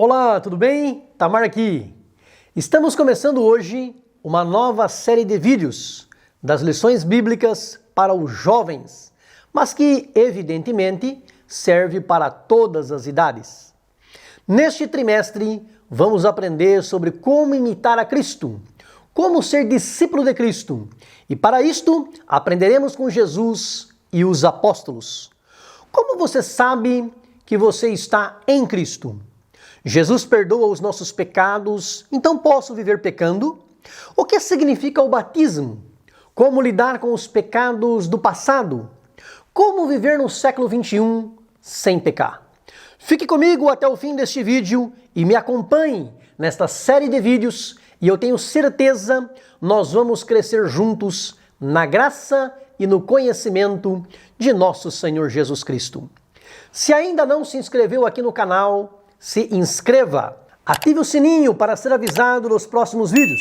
Olá, tudo bem? Tamar aqui. Estamos começando hoje uma nova série de vídeos das lições bíblicas para os jovens, mas que evidentemente serve para todas as idades. Neste trimestre, vamos aprender sobre como imitar a Cristo, como ser discípulo de Cristo. E para isto, aprenderemos com Jesus e os apóstolos. Como você sabe que você está em Cristo? Jesus perdoa os nossos pecados, então posso viver pecando? O que significa o batismo? Como lidar com os pecados do passado? Como viver no século XXI sem pecar? Fique comigo até o fim deste vídeo e me acompanhe nesta série de vídeos e eu tenho certeza nós vamos crescer juntos na graça e no conhecimento de nosso Senhor Jesus Cristo. Se ainda não se inscreveu aqui no canal, se inscreva, ative o sininho para ser avisado dos próximos vídeos.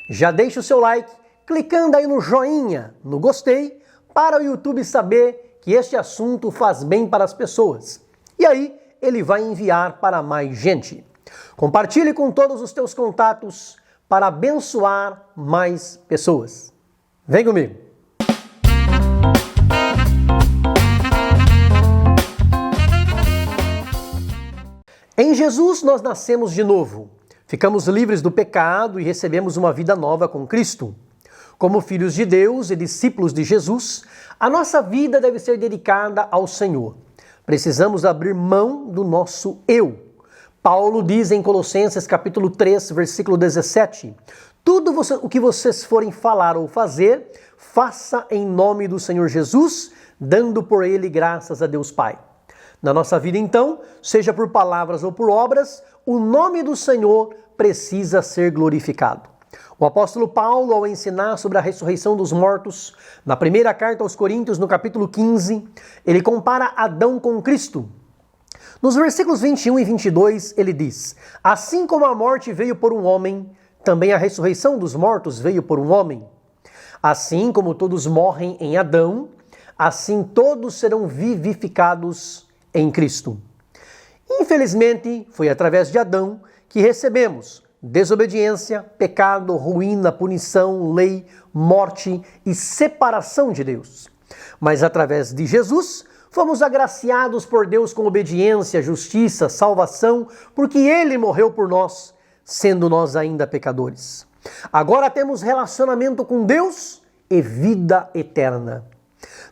Já deixe o seu like, clicando aí no joinha, no gostei, para o YouTube saber que este assunto faz bem para as pessoas. E aí, ele vai enviar para mais gente. Compartilhe com todos os teus contatos para abençoar mais pessoas. Vem comigo! Em Jesus nós nascemos de novo, ficamos livres do pecado e recebemos uma vida nova com Cristo. Como filhos de Deus e discípulos de Jesus, a nossa vida deve ser dedicada ao Senhor. Precisamos abrir mão do nosso eu. Paulo diz em Colossenses capítulo 3, versículo 17, tudo o que vocês forem falar ou fazer, faça em nome do Senhor Jesus, dando por ele graças a Deus Pai. Na nossa vida, então, seja por palavras ou por obras, o nome do Senhor precisa ser glorificado. O apóstolo Paulo, ao ensinar sobre a ressurreição dos mortos, na primeira carta aos Coríntios, no capítulo 15, ele compara Adão com Cristo. Nos versículos 21 e 22, ele diz, assim como a morte veio por um homem, também a ressurreição dos mortos veio por um homem. Assim como todos morrem em Adão, assim todos serão vivificados em Cristo. Infelizmente, foi através de Adão que recebemos desobediência, pecado, ruína, punição, lei, morte e separação de Deus. Mas através de Jesus, fomos agraciados por Deus com obediência, justiça, salvação, porque Ele morreu por nós, sendo nós ainda pecadores. Agora temos relacionamento com Deus e vida eterna.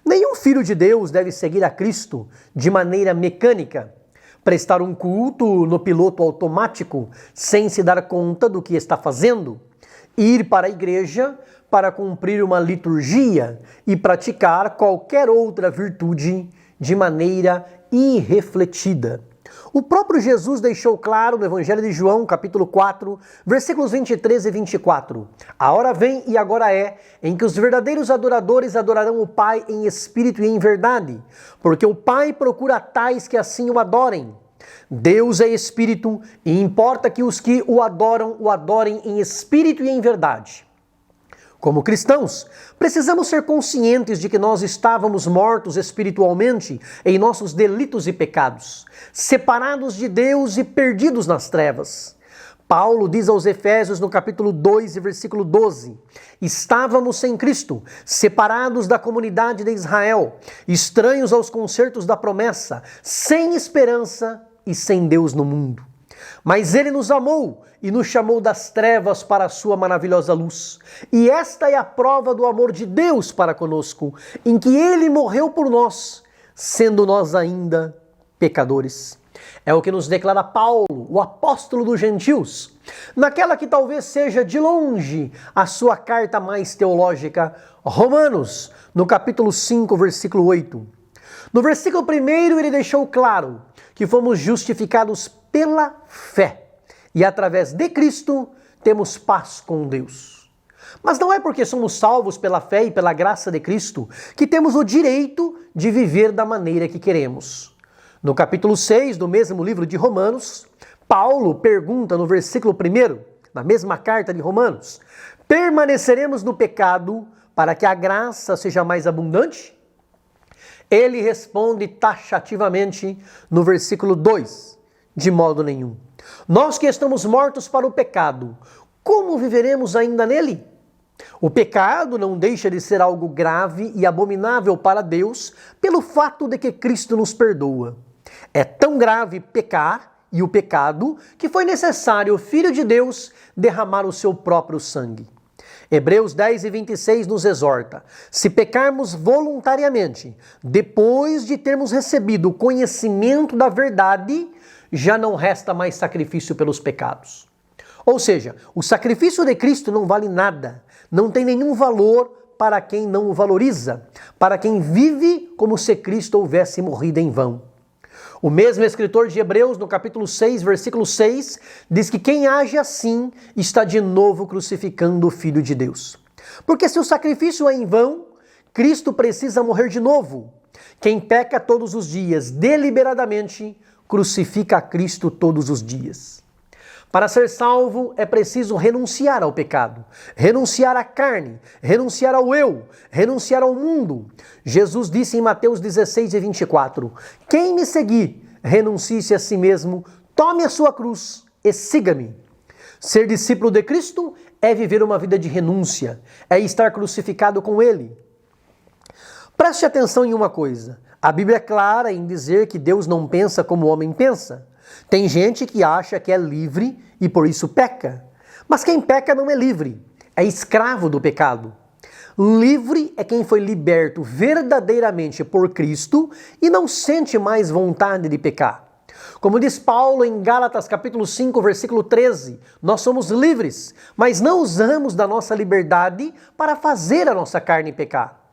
Nenhum filho de Deus deve seguir a Cristo de maneira mecânica, prestar um culto no piloto automático sem se dar conta do que está fazendo, ir para a igreja para cumprir uma liturgia e praticar qualquer outra virtude de maneira irrefletida. O próprio Jesus deixou claro no Evangelho de João, capítulo 4, versículos 23 e 24. A hora vem e agora é, em que os verdadeiros adoradores adorarão o Pai em espírito e em verdade, porque o Pai procura tais que assim o adorem. Deus é espírito e importa que os que o adorem em espírito e em verdade. Como cristãos, precisamos ser conscientes de que nós estávamos mortos espiritualmente em nossos delitos e pecados, separados de Deus e perdidos nas trevas. Paulo diz aos Efésios no capítulo 2 e versículo 12, estávamos sem Cristo, separados da comunidade de Israel, estranhos aos concertos da promessa, sem esperança e sem Deus no mundo. Mas Ele nos amou e nos chamou das trevas para a sua maravilhosa luz. E esta é a prova do amor de Deus para conosco, em que Ele morreu por nós, sendo nós ainda pecadores. É o que nos declara Paulo, o apóstolo dos gentios, naquela que talvez seja de longe a sua carta mais teológica, Romanos, no capítulo 5, versículo 8. No versículo 1 ele deixou claro que fomos justificados pela fé. E através de Cristo temos paz com Deus. Mas não é porque somos salvos pela fé e pela graça de Cristo que temos o direito de viver da maneira que queremos. No capítulo 6 do mesmo livro de Romanos, Paulo pergunta no versículo 1, na mesma carta de Romanos, permaneceremos no pecado para que a graça seja mais abundante? Ele responde taxativamente no versículo 2, de modo nenhum. Nós que estamos mortos para o pecado, como viveremos ainda nele? O pecado não deixa de ser algo grave e abominável para Deus pelo fato de que Cristo nos perdoa. É tão grave pecar e o pecado que foi necessário o Filho de Deus derramar o seu próprio sangue. Hebreus 10:26 nos exorta: se pecarmos voluntariamente, depois de termos recebido o conhecimento da verdade, já não resta mais sacrifício pelos pecados. Ou seja, o sacrifício de Cristo não vale nada, não tem nenhum valor para quem não o valoriza, para quem vive como se Cristo houvesse morrido em vão. O mesmo escritor de Hebreus, no capítulo 6, versículo 6, diz que quem age assim está de novo crucificando o Filho de Deus. Porque se o sacrifício é em vão, Cristo precisa morrer de novo. Quem peca todos os dias, deliberadamente, crucifica a Cristo todos os dias. Para ser salvo, é preciso renunciar ao pecado, renunciar à carne, renunciar ao eu, renunciar ao mundo. Jesus disse em Mateus 16:24, quem me seguir, renuncie-se a si mesmo, tome a sua cruz e siga-me. Ser discípulo de Cristo é viver uma vida de renúncia, é estar crucificado com Ele. Preste atenção em uma coisa, a Bíblia é clara em dizer que Deus não pensa como o homem pensa. Tem gente que acha que é livre e por isso peca. Mas quem peca não é livre, é escravo do pecado. Livre é quem foi liberto verdadeiramente por Cristo e não sente mais vontade de pecar. Como diz Paulo em Gálatas capítulo 5, versículo 13, nós somos livres, mas não usamos da nossa liberdade para fazer a nossa carne pecar.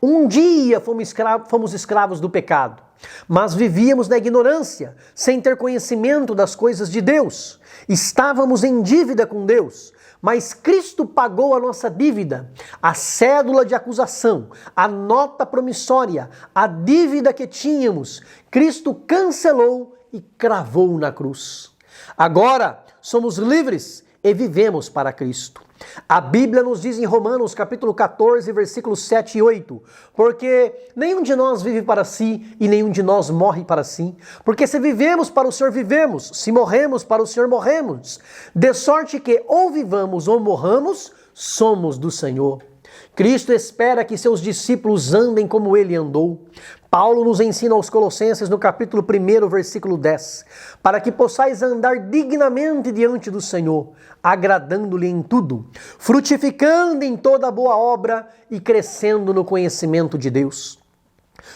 Um dia fomos escravos do pecado, mas vivíamos na ignorância, sem ter conhecimento das coisas de Deus. Estávamos em dívida com Deus, mas Cristo pagou a nossa dívida, a cédula de acusação, a nota promissória, a dívida que tínhamos. Cristo cancelou e cravou na cruz. Agora somos livres e vivemos para Cristo. A Bíblia nos diz em Romanos capítulo 14, versículos 7 e 8, porque nenhum de nós vive para si e nenhum de nós morre para si, porque se vivemos para o Senhor vivemos, se morremos para o Senhor morremos, de sorte que ou vivamos ou morramos, somos do Senhor. Cristo espera que seus discípulos andem como ele andou. Paulo nos ensina aos Colossenses no capítulo 1, versículo 10, para que possais andar dignamente diante do Senhor, agradando-lhe em tudo, frutificando em toda boa obra e crescendo no conhecimento de Deus.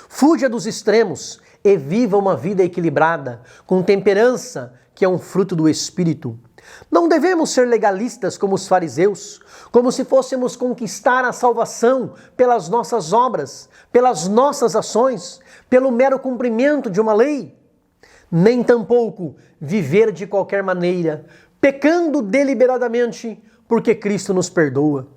Fuja dos extremos e viva uma vida equilibrada, com temperança, que é um fruto do Espírito. Não devemos ser legalistas como os fariseus, como se fôssemos conquistar a salvação pelas nossas obras, pelas nossas ações, pelo mero cumprimento de uma lei. Nem tampouco viver de qualquer maneira, pecando deliberadamente, porque Cristo nos perdoa.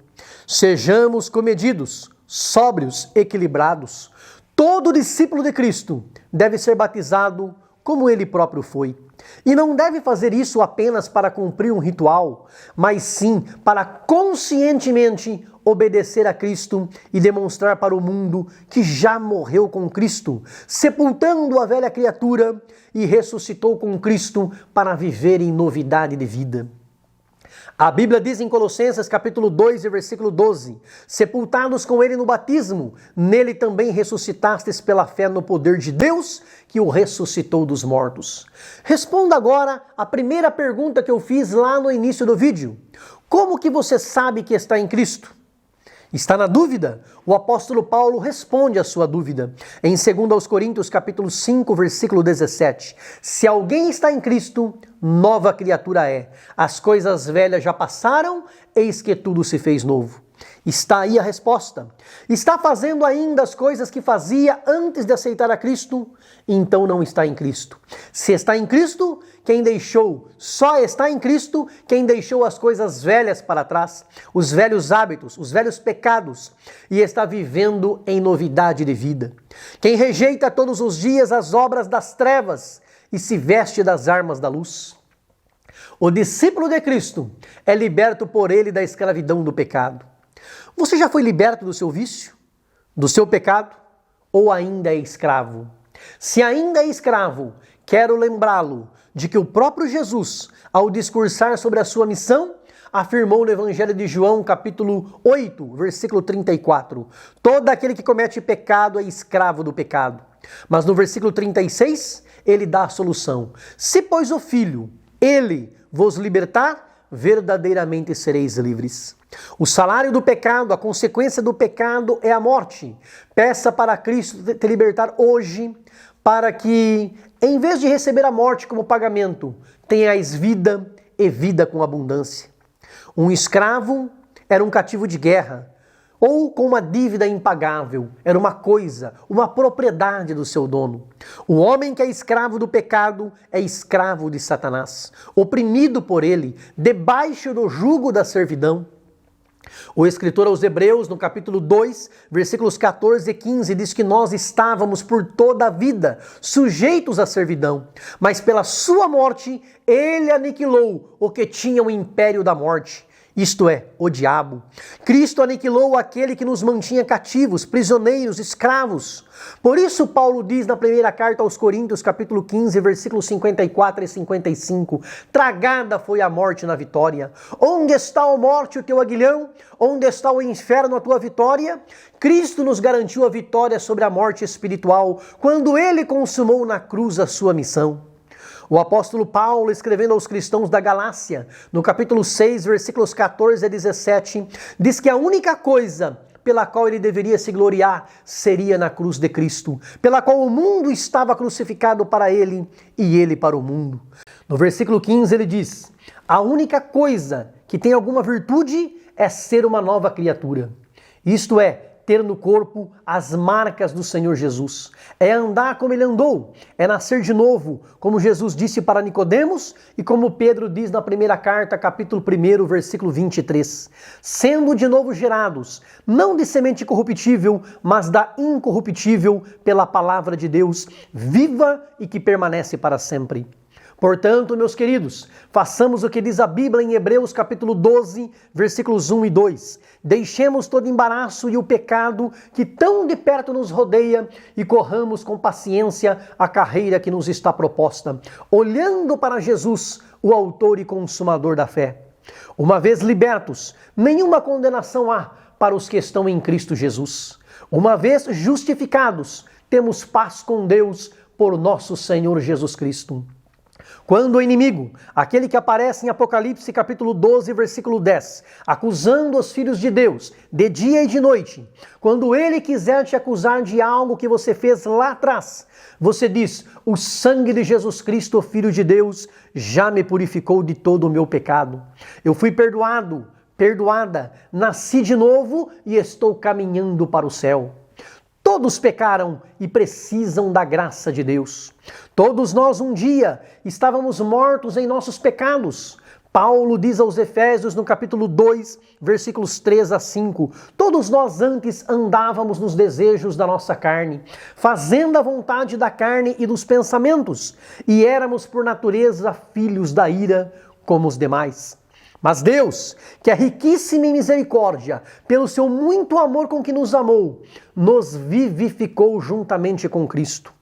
Sejamos comedidos, sóbrios, equilibrados. Todo discípulo de Cristo deve ser batizado como ele próprio foi. E não deve fazer isso apenas para cumprir um ritual, mas sim para conscientemente obedecer a Cristo e demonstrar para o mundo que já morreu com Cristo, sepultando a velha criatura e ressuscitou com Cristo para viver em novidade de vida. A Bíblia diz em Colossenses capítulo 2, versículo 12, sepultados com ele no batismo, nele também ressuscitastes pela fé no poder de Deus, que o ressuscitou dos mortos. Responda agora a primeira pergunta que eu fiz lá no início do vídeo. Como que você sabe que está em Cristo? Está na dúvida? O apóstolo Paulo responde a sua dúvida. Em 2 Coríntios capítulo 5, versículo 17. Se alguém está em Cristo, nova criatura é. As coisas velhas já passaram, eis que tudo se fez novo. Está aí a resposta. Está fazendo ainda as coisas que fazia antes de aceitar a Cristo? Então não está em Cristo. Se está em Cristo, só está em Cristo quem deixou as coisas velhas para trás, os velhos hábitos, os velhos pecados, e está vivendo em novidade de vida. Quem rejeita todos os dias as obras das trevas e se veste das armas da luz. O discípulo de Cristo é liberto por ele da escravidão do pecado. Você já foi liberto do seu vício, do seu pecado, ou ainda é escravo? Se ainda é escravo, quero lembrá-lo de que o próprio Jesus, ao discursar sobre a sua missão, afirmou no Evangelho de João, capítulo 8, versículo 34, todo aquele que comete pecado é escravo do pecado. Mas no versículo 36, ele dá a solução. Se, pois, o Filho, ele vos libertar, verdadeiramente sereis livres. O salário do pecado, a consequência do pecado é a morte. Peça para Cristo te libertar hoje, para que, em vez de receber a morte como pagamento, tenhais vida e vida com abundância. Um escravo era um cativo de guerra, ou com uma dívida impagável, era uma coisa, uma propriedade do seu dono. O homem que é escravo do pecado é escravo de Satanás, oprimido por ele, debaixo do jugo da servidão. O escritor aos Hebreus, no capítulo 2, versículos 14 e 15, diz que nós estávamos por toda a vida sujeitos à servidão, mas pela sua morte ele aniquilou o que tinha o império da morte, isto é, o diabo. Cristo aniquilou aquele que nos mantinha cativos, prisioneiros, escravos. Por isso Paulo diz na primeira carta aos Coríntios, capítulo 15, versículos 54 e 55, tragada foi a morte na vitória. Onde está, ó morte, o teu aguilhão? Onde está o inferno, a tua vitória? Cristo nos garantiu a vitória sobre a morte espiritual, quando ele consumou na cruz a sua missão. O apóstolo Paulo, escrevendo aos cristãos da Galácia, no capítulo 6, versículos 14 a 17, diz que a única coisa pela qual ele deveria se gloriar seria na cruz de Cristo, pela qual o mundo estava crucificado para ele e ele para o mundo. No versículo 15 ele diz: a única coisa que tem alguma virtude é ser uma nova criatura. Isto é, ter no corpo as marcas do Senhor Jesus. É andar como ele andou, é nascer de novo, como Jesus disse para Nicodemos e como Pedro diz na primeira carta, capítulo 1, versículo 23. Sendo de novo gerados, não de semente corruptível, mas da incorruptível, pela palavra de Deus, viva e que permanece para sempre. Portanto, meus queridos, façamos o que diz a Bíblia em Hebreus capítulo 12, versículos 1 e 2. Deixemos todo embaraço e o pecado que tão de perto nos rodeia e corramos com paciência a carreira que nos está proposta, olhando para Jesus, o autor e consumador da fé. Uma vez libertos, nenhuma condenação há para os que estão em Cristo Jesus. Uma vez justificados, temos paz com Deus por nosso Senhor Jesus Cristo. Quando o inimigo, aquele que aparece em Apocalipse capítulo 12, versículo 10, acusando os filhos de Deus de dia e de noite, quando ele quiser te acusar de algo que você fez lá atrás, você diz: o sangue de Jesus Cristo, Filho de Deus, já me purificou de todo o meu pecado. Eu fui perdoado, perdoada, nasci de novo e estou caminhando para o céu. Todos pecaram e precisam da graça de Deus. Todos nós um dia estávamos mortos em nossos pecados. Paulo diz aos Efésios no capítulo 2, versículos 3 a 5, todos nós antes andávamos nos desejos da nossa carne, fazendo a vontade da carne e dos pensamentos, e éramos por natureza filhos da ira como os demais. Mas Deus, que é riquíssimo em misericórdia, pelo seu muito amor com que nos amou, nos vivificou juntamente com Cristo.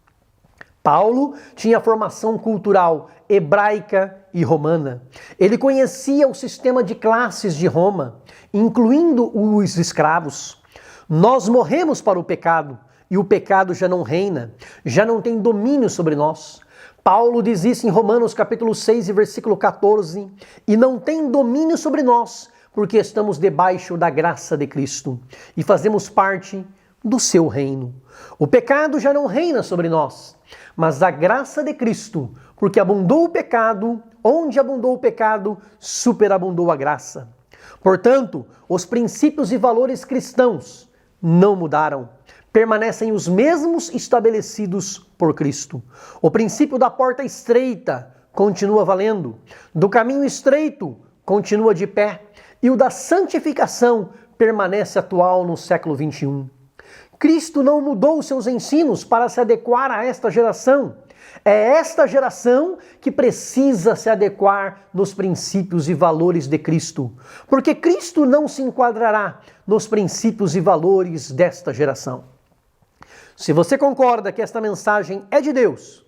Paulo tinha formação cultural hebraica e romana. Ele conhecia o sistema de classes de Roma, incluindo os escravos. Nós morremos para o pecado e o pecado já não reina, já não tem domínio sobre nós. Paulo diz isso em Romanos capítulo 6 e versículo 14, e não tem domínio sobre nós, porque estamos debaixo da graça de Cristo e fazemos parte do seu reino. O pecado já não reina sobre nós, mas a graça de Cristo, porque abundou o pecado, onde abundou o pecado, superabundou a graça. Portanto, os princípios e valores cristãos não mudaram. Permanecem os mesmos estabelecidos por Cristo. O princípio da porta estreita continua valendo, do caminho estreito continua de pé, e o da santificação permanece atual no século 21. Cristo não mudou os seus ensinos para se adequar a esta geração. É esta geração que precisa se adequar nos princípios e valores de Cristo, porque Cristo não se enquadrará nos princípios e valores desta geração. Se você concorda que esta mensagem é de Deus,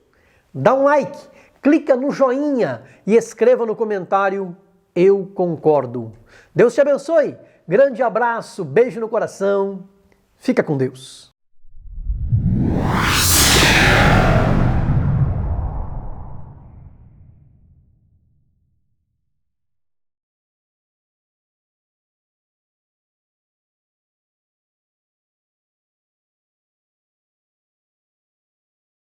dá um like, clica no joinha e escreva no comentário: eu concordo. Deus te abençoe. Grande abraço, beijo no coração. Fica com Deus.